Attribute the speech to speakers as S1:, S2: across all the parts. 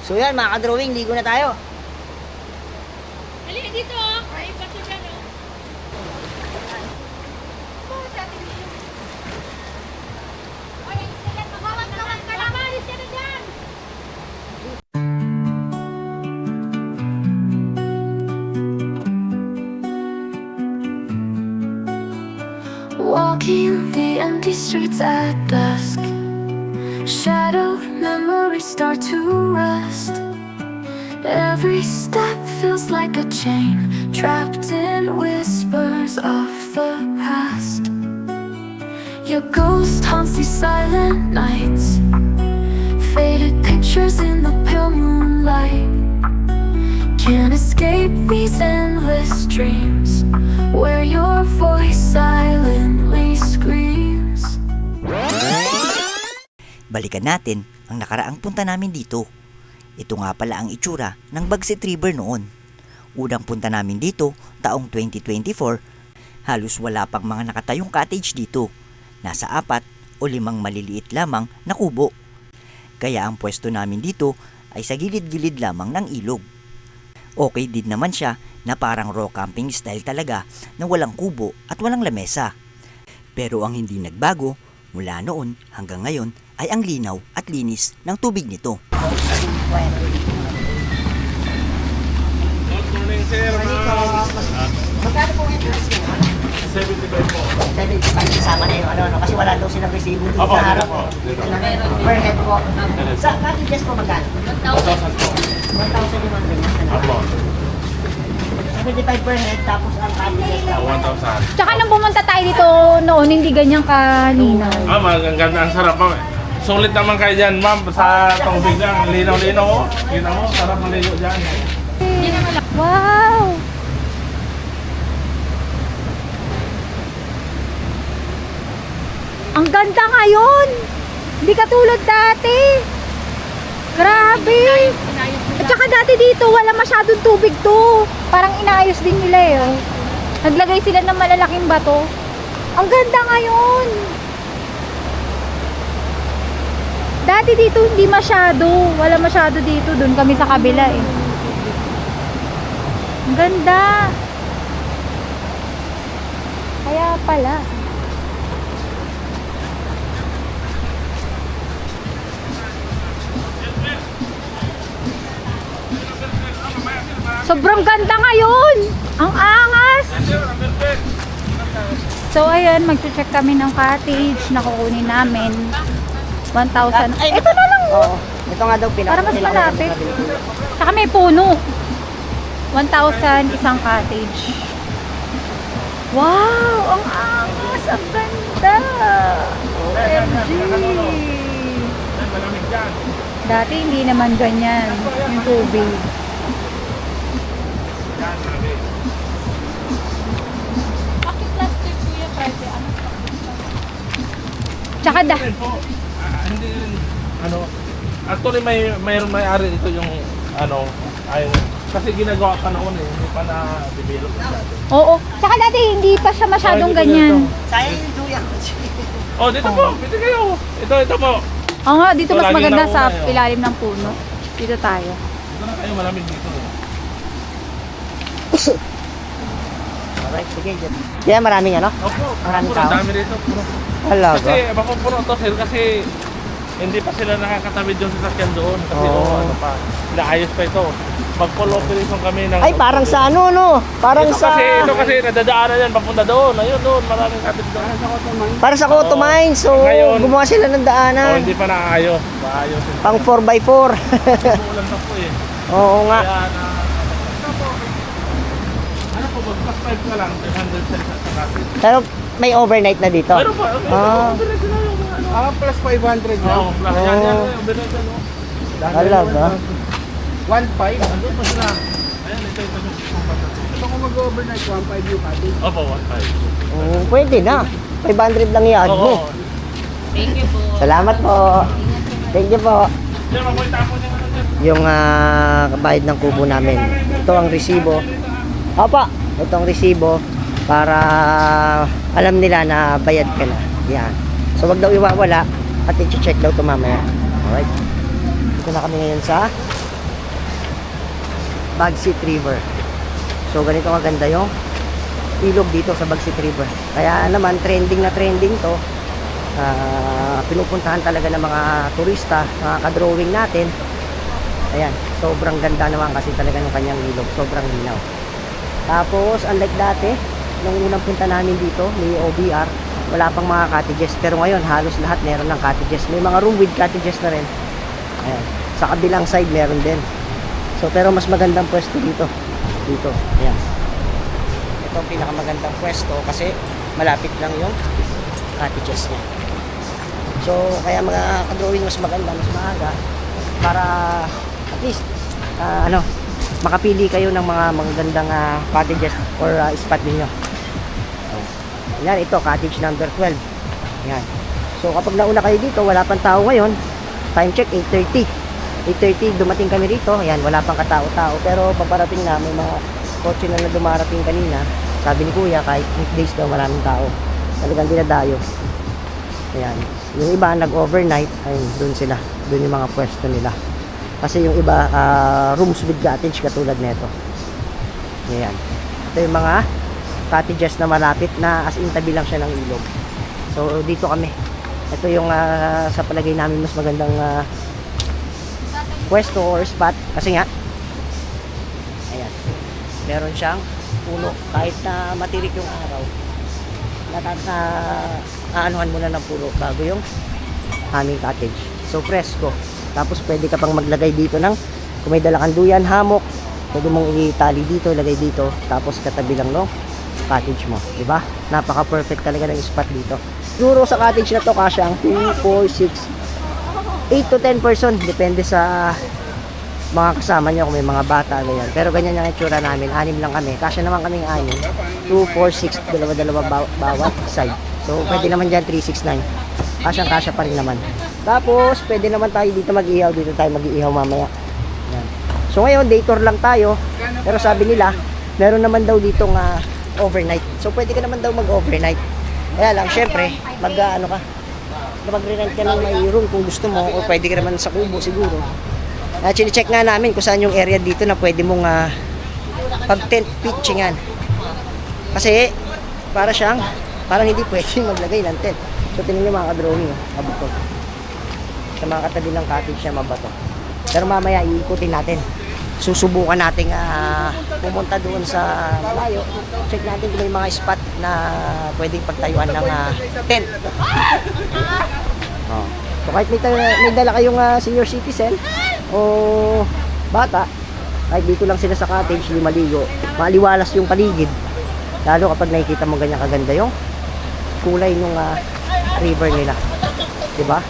S1: So yan mga ka-drawing, ligo na tayo.
S2: Halika dito oh. Ay, bato dyan oh. Ay, sige, magkawag-kawag ka lang. Alis ka na dyan.
S3: Walking the empty streets at dusk, shadowed memories start to rust. Every step feels like a chain, trapped in whispers of the past. Your ghost haunts these silent nights, faded pictures in the pale moonlight. Can't escape these endless dreams where your voice silently screams.
S4: Balikan natin ang nakaraang punta namin dito. Ito nga pala ang itsura ng Bagset River noon. Unang punta namin dito taong 2024, halos wala pang mga nakatayong cottage dito. Nasa 4 o 5 maliliit lamang na kubo. Kaya ang pwesto namin dito ay sa gilid-gilid lamang ng ilog. Okay din naman siya na parang raw camping style talaga na walang kubo at walang lamesa. Pero ang hindi nagbago mula noon hanggang ngayon ay ang linaw at linis ng tubig nito.
S5: Good morning, sir.
S1: Magkano po entrance niya?
S5: 75 po.
S1: 75 kasama na yung ano, kasi wala daw silang resibo dito
S5: Opo,
S1: sa harap.
S5: dito po. Dito.
S1: Per head po. Sa cottages po magkano?
S5: 1,000 po.
S1: 1,000 yung mga ganyan.
S5: Apo.
S1: 75 per head, tapos ang cottages na
S5: 1,000.
S2: Tsaka nung pumunta tayo dito noon, hindi ganyan kalinaw.
S5: Ang ganda, ang sarap ma'am. Sulit naman kayo dyan ma'am sa tubig lang. Linaw-linaw mo. Kita mo, sarap maligo dyan.
S2: Wow! Ang ganda ngayon! Hindi katulad dati! Grabe! At saka dati dito, wala masyadong tubig to. Parang inaayos din nila eh. Oh. Naglagay sila ng malalaking bato. Ang ganda ngayon! Dati dito hindi masyado. Wala masyado dito. Doon kami sa kabila eh. Ang ganda! Kaya pala. Sobrang ganda ngayon! Ang angas! So ayan, mag-check kami ng cottage na kukunin namin. 1,000.
S1: Ay,
S2: Ito na lang!
S1: Oo. Ito nga daw pinaka.
S2: Para mas malapit. Saka may puno. 1,000 isang cottage. Wow! Ang angas! Ang ganda! OMG!
S5: Malamig dyan.
S2: Dati hindi naman ganyan yung tubig. Tsaka
S5: Rin po. Hindi rin. Ano, actually mayroon may-ari ito yung ano, ay kasi ginagawa pa noon eh, hindi pa na-develop dati.
S2: oo. Tsaka dati hindi pa siya masyadong ganyan.
S1: Sayang yung duya.
S5: Oh, dito po, pwede kayo. Ito po.
S2: Oo nga, dito
S5: So,
S2: mas
S5: laging
S2: maganda
S5: nauna
S2: sa
S5: yun.
S2: ilalim ng puno. Dito tayo.
S5: Dito na kayo, malamig dito.
S1: Alright, sige. Yan, maraming ano?
S5: Opo,
S1: Maraming
S5: puro,
S1: tao?
S5: dami rito. Puro.
S1: Talaga.
S5: Kasi, bako puro to sir, kasi hindi pa sila nakakatawid yung sasakyan doon. Kasi ano pa, naayos pa ito. Mag-full operation kami ng...
S1: Ay, parang sa ano, no? Parang
S5: ito
S1: sa...
S5: ito kasi nadadaanan yan, papunta doon. Ayun doon, maraming kapit doon.
S1: Para sa Cotto
S5: Oo.
S1: Mines. So,
S5: Ngayon-
S1: gumawa sila ng
S5: Oh,
S1: daanan.
S5: hindi pa naayos. Maayos.
S1: Pang 4x4.
S5: Umuulan pa po eh.
S1: Oo nga.
S5: Kaya na... Ano po, mag-plus 5 ka lang, 500 sa isa sa natin.
S1: Pero may overnight na dito.
S5: Meron pa,
S1: Ah.
S5: overnight na yung mga ano.
S6: Plus 500 na.
S5: Oo, plus yan, yan, overnight na no.
S1: Talaga.
S6: 1.5.
S5: Andun pa sila. Ayan, ito.
S6: Ito kung mag-overnight, 1.5 yung cottage.
S5: Opo, 1.5.
S1: Oo, pwede na. 500 lang yan mo.
S5: Oo.
S1: Salamat po. Thank you po.
S5: Yan, mapunta ako niya ano dyan.
S1: Yung bayad ng kubo namin. Ito ang resibo. Opo, ito ang resibo para alam nila na bayad ka na. Yan. So wag daw iwawala at i-check daw ito mamaya. Alright. Dito na kami ngayon sa Bagsit River. So ganito kaganda yung ilog dito sa Bagsit River. Kaya naman trending na trending to. Pinupuntahan talaga ng mga turista, mga ka-drawing natin. Ayan, sobrang ganda naman kasi talaga ng kanyang ilog, sobrang linaw. Tapos unlike dati, nung unang punta namin dito, may OBR, wala pang mga cottages, pero ngayon halos lahat meron ng cottages. May mga room with cottages na rin. Ayan, sa kabilang side meron din. So pero mas magandang pwesto dito. Dito, ayan. Ito ang pinakamagandang pwesto kasi malapit lang yung cottages niya. So kaya mga ka-drawing mas maganda, mas maaga para at least makapili kayo ng mga magagandang cottages or spot ninyo. Yan, ito cottage number 12. Yan. So kapag nauna kayo dito, wala pang tao ngayon. Time check 8:30. 8:30 dumating kami rito. Ayan, wala pang katao-tao pero paparating na, may mga kotse na dumarating kanina. Sabi ni Kuya kahit weekdays daw maraming tao. Talagang dinadayo. Ayan. Yung iba nag-overnight, ayun, doon sila. Doon yung mga pwesto nila. Kasi yung iba rooms with cottage katulad nito. Ayan. Ito yung mga cottages na malapit na as in tabi lang siya ng ilog. So dito kami. Ito yung sa palagay namin mas magandang pwesto or spot kasi nga ayan, meron siyang puno kahit na matirik yung araw, aanuhan mo na ng puno bago yung aming cottage. So presko. Tapos pwede ka pang maglagay dito ng kung may dala kang duyan, hammock, pwede mong itali dito, lagay dito, tapos katabi lang no cottage mo, di ba? Napaka-perfect talaga ng spot dito. Siguro sa cottage na to kasya ang 2, 4, 6, 8 to 10 person, depende sa mga kasama nyo kung may mga bata ganyan. Pero ganyan yung itsura namin, 6 lang kami. Kasya naman kaming 6, 2, 4, 6, dalawa-dalawa bawat side. So pwede naman dyan 3, 6, 9. Kasyang-kasya pa rin naman. Tapos pwede naman tayo dito mag-ihaw, dito tayo mag-ihaw mamaya. Yan. So ngayon day tour lang tayo, pero sabi nila meron naman daw ditong overnight. So pwede ka naman daw mag-overnight. Kaya lang syempre, mag-rent ka ng may room kung gusto mo, o pwede ka naman sa kubo siguro. Chine-check nga namin kung saan yung area dito na pwede mong pag-tent pitchingan. Kasi parang hindi pwede maglagay ng tent. So tingnan niyo mga ka-drawing, mabato. Sa mga katabi ng cottage na mabato. Pero mamaya iikutin natin. Susubukan natin pumunta doon sa malayo. Check natin kung may mga spot na pwedeng pagtayuan ng tent. So kahit may dala kayong senior citizen o bata, kahit dito lang sila sa cottage, maligo, maliwalas yung paligid. Lalo kapag nakikita mo ganyan kaganda yung kulay ng river nila. Diba?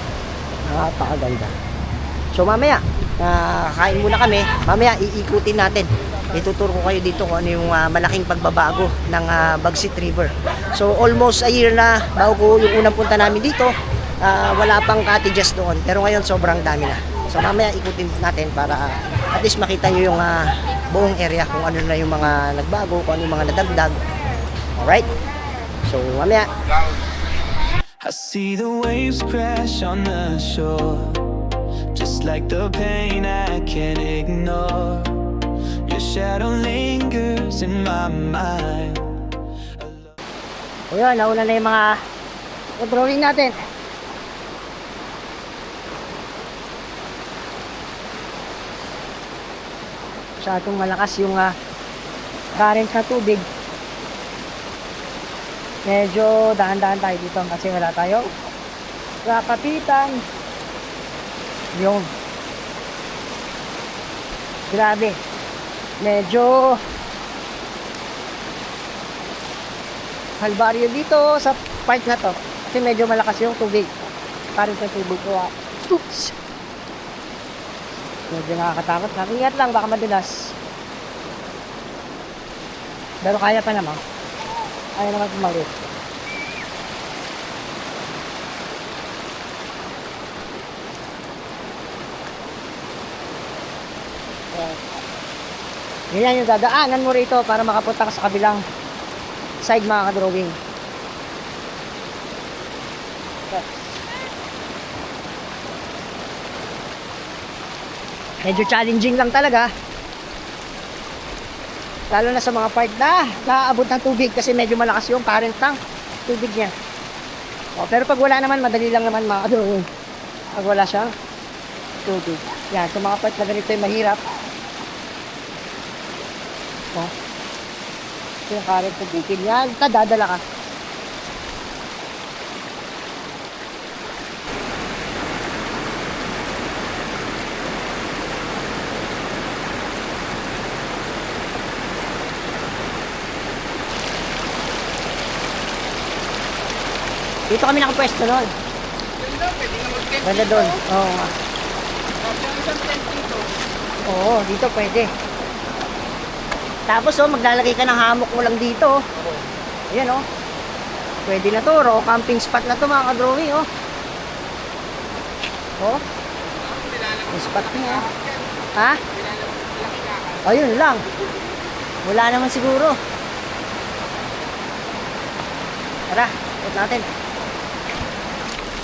S1: Napakaganda. So mamaya kain muna kami, mamaya iikutin natin, ituturo ko kayo dito kung ano yung malaking pagbabago ng Bagsit River. So almost a year na bago yung unang punta namin dito, wala pang cottages doon, pero ngayon sobrang dami na. So mamaya ikutin natin para at least makita nyo yung buong area, kung ano na yung mga nagbago, kung ano yung mga nadagdag. Alright, so mamaya.
S7: I see the waves crash on the shore, just like the pain I can't ignore. Your shadow lingers in my mind.
S1: O yun, nauna na yung mga drawing natin. Masyadong malakas yung current na tubig. Medyo dahan-dahan tayo dito kasi wala tayo kakapitan. Yung grabe, medyo kalbaryo dito sa part na to kasi medyo malakas yung tubig, parang sa tubig ko. Oops, medyo nakakatakot. Ingat lang, baka madulas, pero kaya pa naman, kaya naman tumawid. Ganyan yung dadaanan mo rito para makapunta ka sa kabilang side mga ka-drawing. Medyo challenging lang talaga Lalo na sa mga part na naaabot ng tubig kasi medyo malakas yung current ng tubig niya. O, pero pag wala naman, madali lang naman mga kadrowing. Pag wala siyang tubig. Yan, sa mga part na ganito yung mahirap. O, ito yung current ng tubig. Yan, dadala ka. Dito kami nakapwesto noon. Ganda doon. Oo nga. Oo, dito pwede. Tapos maglalagay ka ng hammock mo lang dito. Ayan Pwede na to. Raw camping spot na to mga ka-drawing Yung spot niya. Ha? Ayun lang. Wala naman siguro. Tara, ikot natin.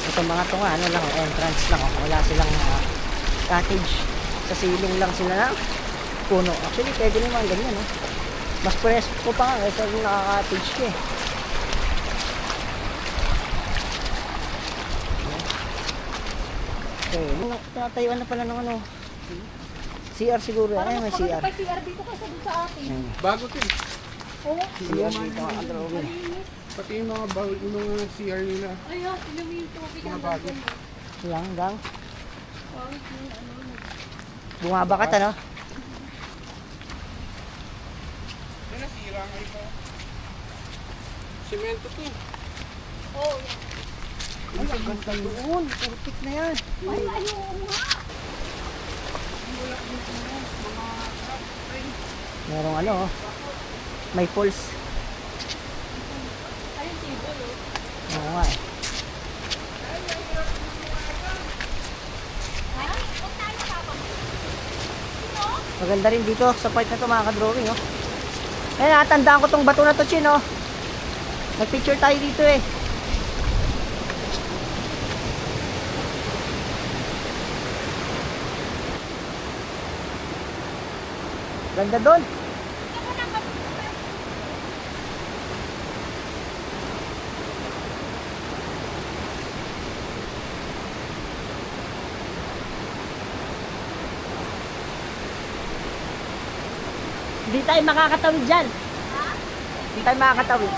S1: Ito mga to nga, entrance lang. Wala silang cottage. Sa silong lang sila ng puno. Actually, pwede naman ganyan. Mas presko pa nga kaysa yung naka-cottage ka Okay, natayuan na pala ng CR siguro. Ay, may CR.
S2: May CR dito kasi dito sa atin.
S6: Bago to eh.
S2: Oo.
S1: CR dito mga ka-drawing.
S6: Pati yung mga bowl, yung mga CR nila.
S2: Ayun, inumin ito.
S6: Mga bago.
S1: Lang. Bumabakat ano?
S6: Yan na, sira nga ito. Semento to.
S2: Oo.
S1: Ay, ang ganda doon. Perfect na yan.
S2: Ay, ayun nga.
S1: Merong may falls.
S2: Ayun, table
S1: Oo nga Maganda rin dito sa part na to mga ka-drawing Eh, natandaan ko tong bato na to, Chin Nag-picture tayo dito Ganda doon. Hindi tayo makakatawid dyan. Hindi tayo makakatawid.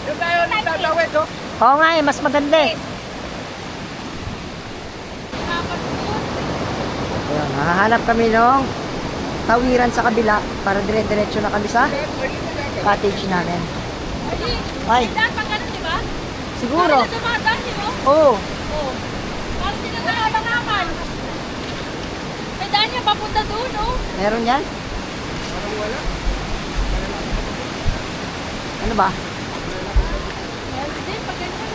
S6: Yung tayo nagtatawid,
S1: Oo nga mas maganda Ayan, hahanap kami ng tawiran sa kabila para dire-diretso na kami sa cottage namin. Ay,
S2: Dahil pang ganun, di ba?
S1: siguro.
S2: Parang dumadaan, di ba?
S1: Oo.
S2: Oo. Parang dinadaan naman. May daan niya papunta doon,
S1: Meron yan?
S6: parang wala.
S1: Ano ba?
S2: Meron din, pag ganyan,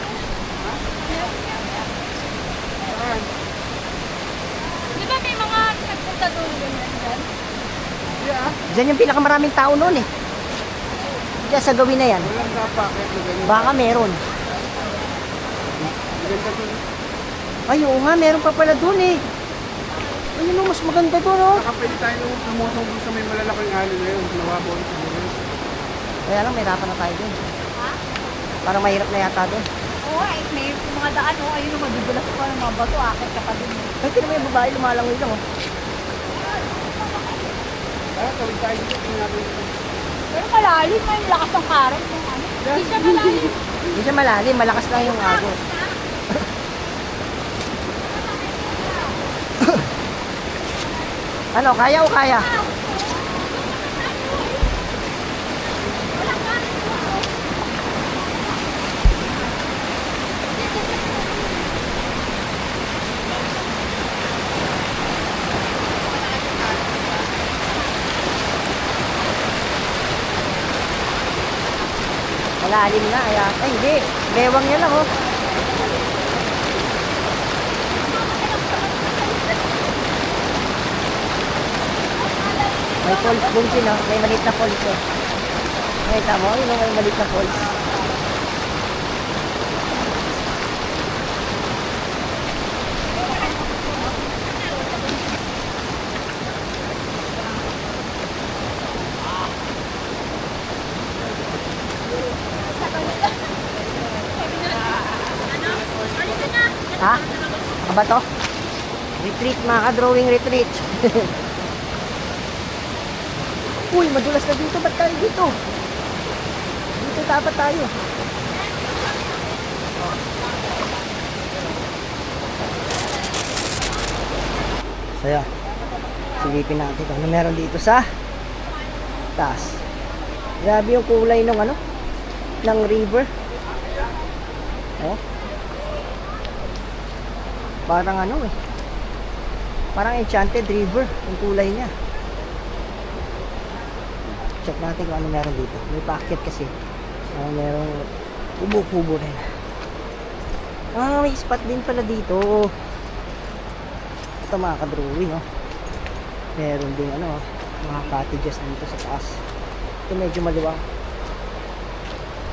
S6: Saan?
S2: Di ba may mga nagpunta doon ganyan dyan?
S6: Yeah,
S1: Diyan yung pinakamaraming tao noon Diyan sa gawin na yan.
S6: walang napakit na ganyan.
S1: Baka meron.
S6: Maganda to.
S1: Ay, oo nga, meron pa pala doon Ayun mas maganda doon
S6: Nakapili tayo nung lumusong dun sa may malalaking alon na yun. Nawabaw na siguro.
S1: Kaya lang, may hirapan na tayo doon. Parang mahirap na yata doon.
S2: Oo, may mga daan, ayun yung madudulas pa ng mga bato, akit ka pa din.
S1: Ay, tinan mo yung babae, lumalangoy lang
S6: Ah, tawid tayo dito. Tingnan natin.
S2: Pero malalim, may lakas ng karat. Hindi siya malalim.
S1: Hindi siya malalim, malakas lang yung agos. Ano, kaya o kaya? Malalim na, kaya. Ay, hindi. Bewang niya lang, May falls doon din, May maliit na falls, Nakita mo? Yun, may maliit na falls. Ha? Ano ba to? Retreat mga ka-drawing retreat. Uy, madulas na dito. Ba't tayo dito? Dito dapat tayo. So yan. Silipin natin kung ano meron dito sa taas. Grabe yung kulay ng ano, ng river. Oh. Parang ano eh. Parang enchanted river yung kulay niya. Check natin kung ano meron dito. May packet kasi. Merong kubo-kubo rin. May spot din pala dito. Ito mga ka-drawing, oh. Meron din ano, mga cottages dito sa taas. Ito medyo maluwang.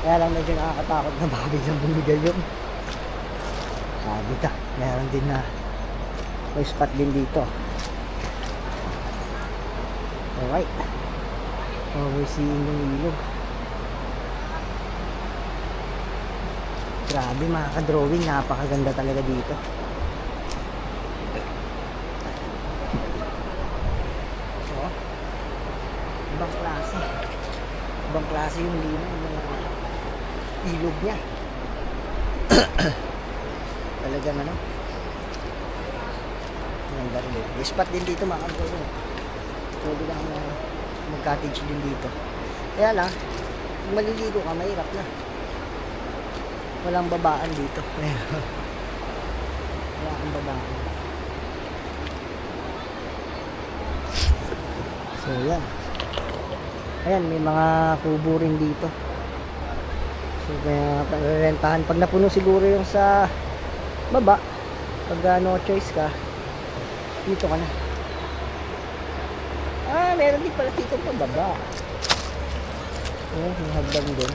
S1: Kaya lang medyo nakakatakot na baka biglang bumigay yun. Sabi ka, meron din na may spot din dito. Alright. We're seeing yung ilog. Grabe mga ka-drawing, napakaganda talaga dito. So, ibang klase. Ibang klase yung lino, yung ilog niya. Talagang ano. Ganda rin. May spot din dito mga ka-drawing. Pwede lang mag-cottage din dito. Kaya lang, kung maliligo ka, mahirap na. Walang babaan dito. Wala kang babaan. So, yan. Ayan, may mga kubo rin dito. So, kaya rentahan. Pag napuno siguro yung sa baba, pag no choice ka, dito ka na. Meron din pala dito pa baba. May hagdan din.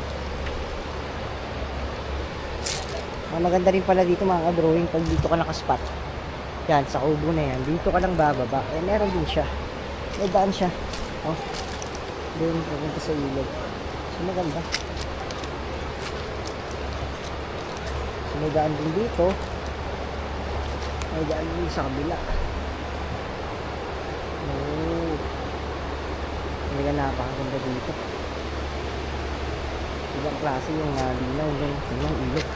S1: Maganda rin pala dito mga ka-drawing pag dito ka nakaspot. Yan, sa kubo na yan. Dito ka lang bababa. Meron din siya. May daan siya. Oh. Doon, pupunta sa ilog. So, maganda. So, may daan din dito. May daan din sa kabila. Oh. Talaga napakaganda dito. Ibang klase yung linaw yung ilog.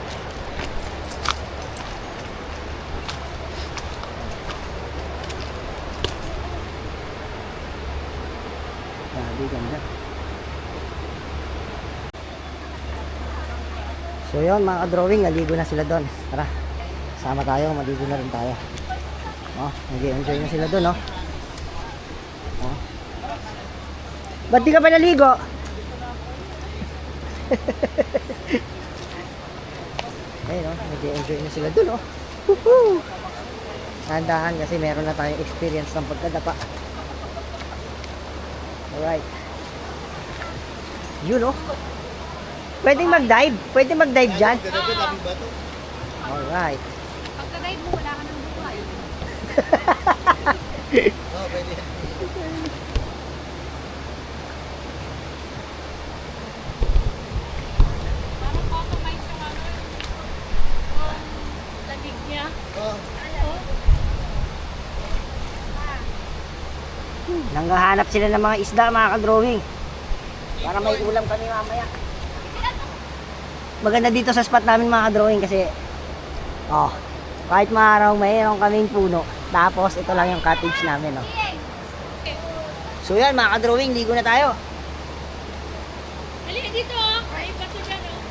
S1: Grabe, ganda. So yun mga ka-drawing, naligo na sila doon. Tara, sama tayo, maligo na rin tayo. Nag-enjoy na sila doon, oh. Ba't di ka pa naligo? Ayun, oh, nag-enjoy na sila doon, oh. Woohoo! Tandaan kasi meron na tayong experience ng pagkadapa. Alright. Yun, oh. Pwedeng mag-dive. Pwedeng mag-dive dyan. Alright.
S2: Pagka-dive mo, wala ka ng buhay.
S6: Pwede.
S2: Parang automate yung ano, yung lalig niya.
S1: Nanghahanap sila ng mga isda, mga ka-drawing. Para may ulam kami mamaya. Maganda dito sa spot namin mga ka-drawing kasi kahit maaraw mayroon kaming puno. Tapos ito lang yung cottage namin, oh. So yan mga ka-drawing, ligo na tayo.
S2: Halika dito, oh. Ay, bato dyan, oh.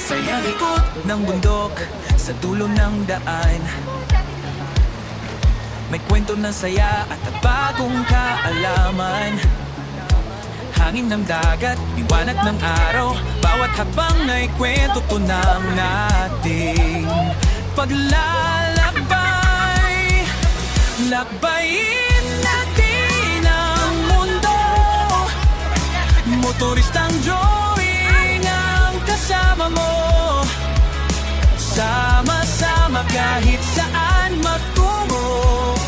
S7: Sa likod ng bundok, sa dulo ng daan, may kwento ng saya at bagong kaalaman. Hangin ng dagat, liwanag ng araw, bawat hakbang ay kwento to ng nating paglalakbay. Lakbayin natin ang mundo, motoristang drawing ang kasama mo. Sama-sama kahit saan magtungo.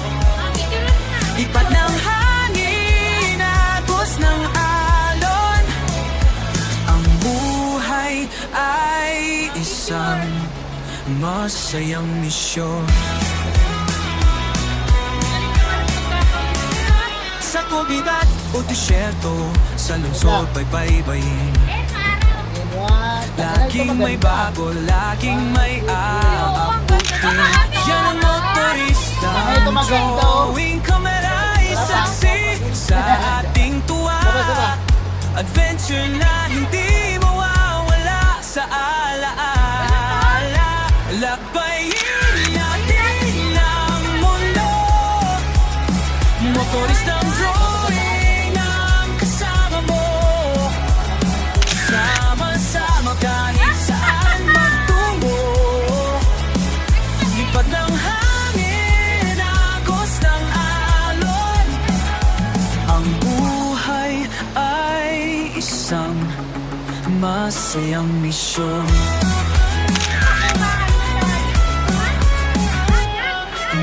S7: Lipat ng hangin, agos ng alon. Ang buhay ay isang masayang misyon. Sa komunidad o disyerto, sa lungsod paypaybayin. Laging may bago, laging may aabutin. Yan ang motorista, drawing kamera, isaksi sa ating tuwa. Adventure na hindi mawawala sa alaala. Lakbayin natin ang mundo. Motoristang drawing ang kasama mo. Sama-sama kahit saan magtungo. Lipad ng hangin, agos ng alon. Ang buhay ay isang masayang misyon.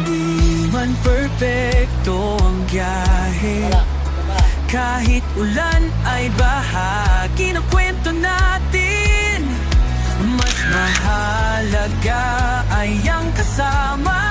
S7: Di man perpekto ang biyahe, kahit ulan ay bahagi ng kwento natin. Mas mahalaga ay ang kasama